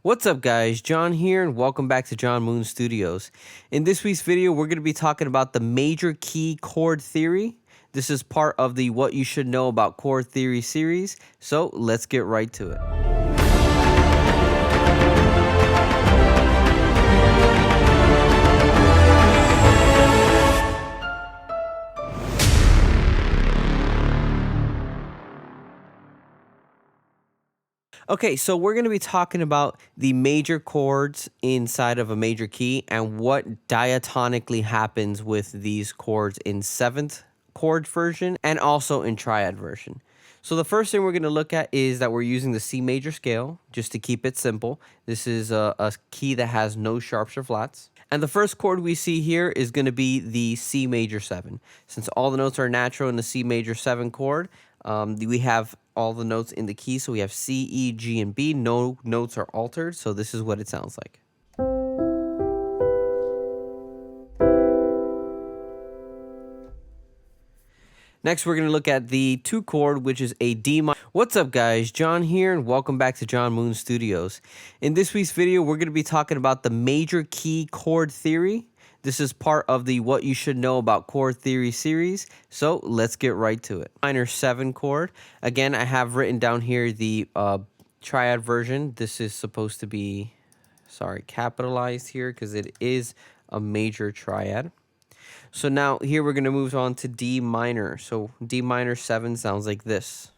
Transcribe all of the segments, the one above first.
What's up guys, John here and welcome back to John Moon Studios. In this week's video, we're going to be talking about the major key chord theory. This is part of the What You Should Know About Chord Theory series, so let's get right to it. Okay, so we're going to be talking about the major chords inside of a major key and what diatonically happens with these chords in 7th chord version and also in triad version. So the first thing we're going to look at is that we're using the C major scale just to keep it simple. This is a key that has no sharps or flats. And the first chord we see here is going to be the C major 7. Since all the notes are natural in the C major 7 chord, we have all the notes in the key. So we have C, E, G, and B. No notes are altered. So this is what it sounds like. Next, we're going to look at the 2 chord, which is a D minor. What's up, guys? John here, and welcome back to John Moon Studios. In this week's video, we're going to be talking about the major key chord theory. This is part of the What You Should Know About Chord Theory series, so let's get right to it. Minor 7 chord. Again, I have written down here the triad version. This is supposed to be, capitalized here because it is a major triad. So now here we're going to move on to D minor. So D minor 7 sounds like this.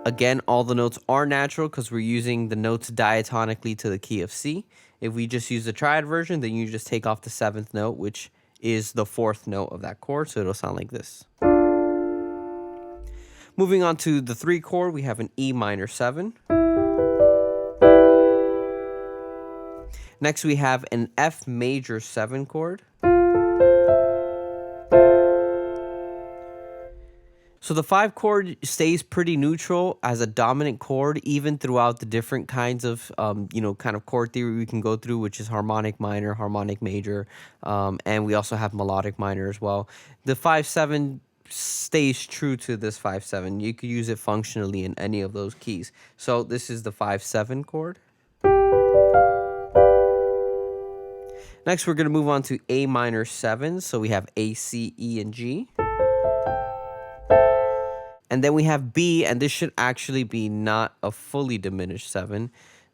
Again, all the notes are natural because we're using the notes diatonically to the key of C. If we just use the triad version, then you just take off the 7th note, which is the 4th note of that chord. So it'll sound like this. Moving on to the 3 chord, we have an E minor 7. Next, we have an F major 7 chord. So the 5 chord stays pretty neutral as a dominant chord, even throughout the different kinds of, kind of chord theory we can go through, which is harmonic minor, harmonic major, and we also have melodic minor as well. The 5-7 stays true to this 5-7. You could use it functionally in any of those keys. So this is the 5-7 chord. Next, we're going to move on to A minor 7. So we have A, C, E, and G. And then we have B, and this should actually be not a fully diminished 7.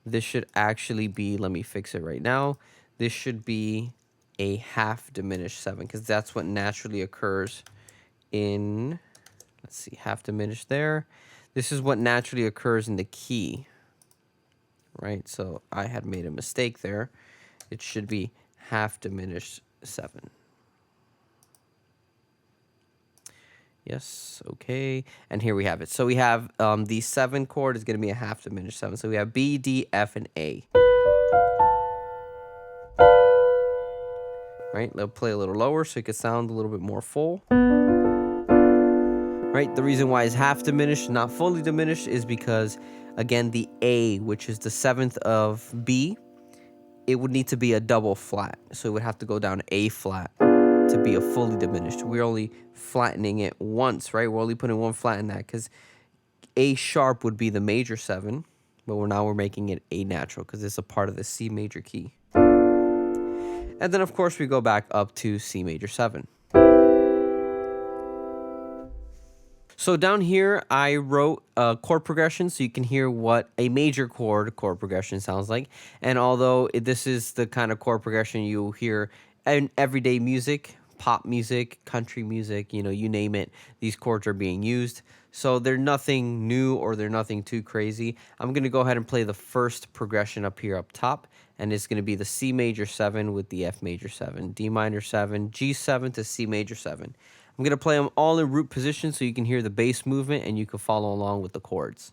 This should actually be, let me fix it right now. This should be a half diminished 7 because that's what naturally occurs in, let's see, half diminished there. This is what naturally occurs in the key, right? So I had made a mistake there. It should be half diminished 7. Yes, okay. And here we have it. So we have the 7 chord is going to be a half diminished 7. So we have B, D, F, and A. Right, they'll play a little lower so it could sound a little bit more full. Right, the reason why it's half diminished, not fully diminished, is because, again, the A, which is the 7th of B, it would need to be a double flat. So it would have to go down A flat to be a fully diminished. We're only flattening it once, right? We're only putting one flat in that because A sharp would be the major 7, but now we're making it A natural because it's a part of the C major key. And then, of course, we go back up to C major 7. So down here, I wrote a chord progression so you can hear what a major chord progression sounds like. And although this is the kind of chord progression you hear in everyday music, pop music, country music, you name it, these chords are being used. So they're nothing new or they're nothing too crazy. I'm going to go ahead and play the first progression up here up top. And it's going to be the C major 7 with the F major 7, D minor 7, G7 to C major 7. I'm going to play them all in root position so you can hear the bass movement and you can follow along with the chords.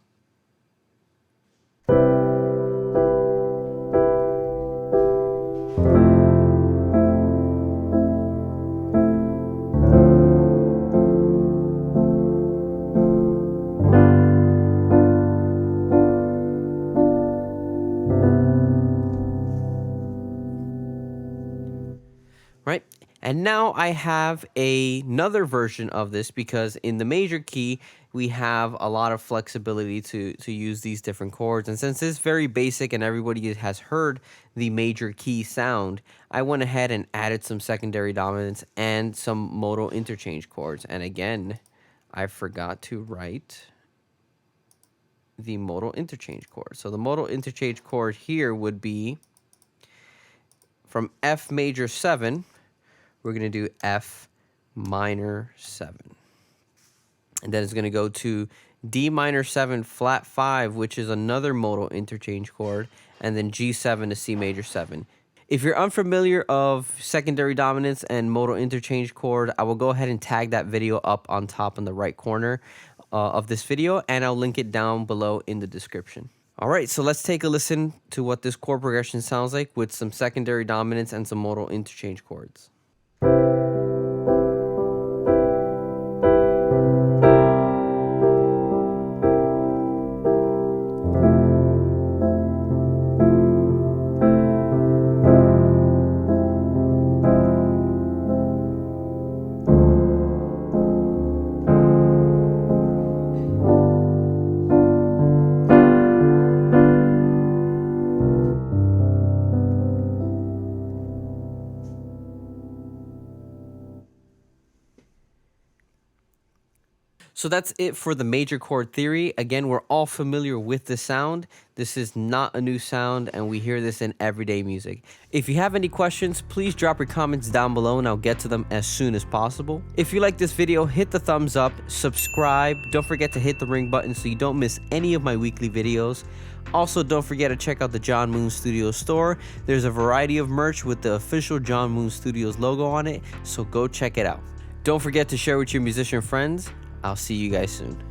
Right? And now I have another version of this because in the major key, we have a lot of flexibility to use these different chords. And since it's very basic and everybody has heard the major key sound, I went ahead and added some secondary dominants and some modal interchange chords. And again, I forgot to write the modal interchange chord. So the modal interchange chord here would be from F major 7, we're going to do F minor 7. And then it's going to go to D minor 7 flat 5, which is another modal interchange chord, and then G7 to C major 7. If you're unfamiliar of secondary dominants and modal interchange chord, I will go ahead and tag that video up on top in the right corner of this video, and I'll link it down below in the description. All right, so let's take a listen to what this chord progression sounds like with some secondary dominants and some modal interchange chords. So that's it for the major chord theory. Again, we're all familiar with the sound. This is not a new sound, and we hear this in everyday music. If you have any questions, please drop your comments down below and I'll get to them as soon as possible. If you like this video, hit the thumbs up, subscribe. Don't forget to hit the ring button so you don't miss any of my weekly videos. Also, don't forget to check out the John Moon Studios store. There's a variety of merch with the official John Moon Studios logo on it, so go check it out. Don't forget to share with your musician friends. I'll see you guys soon.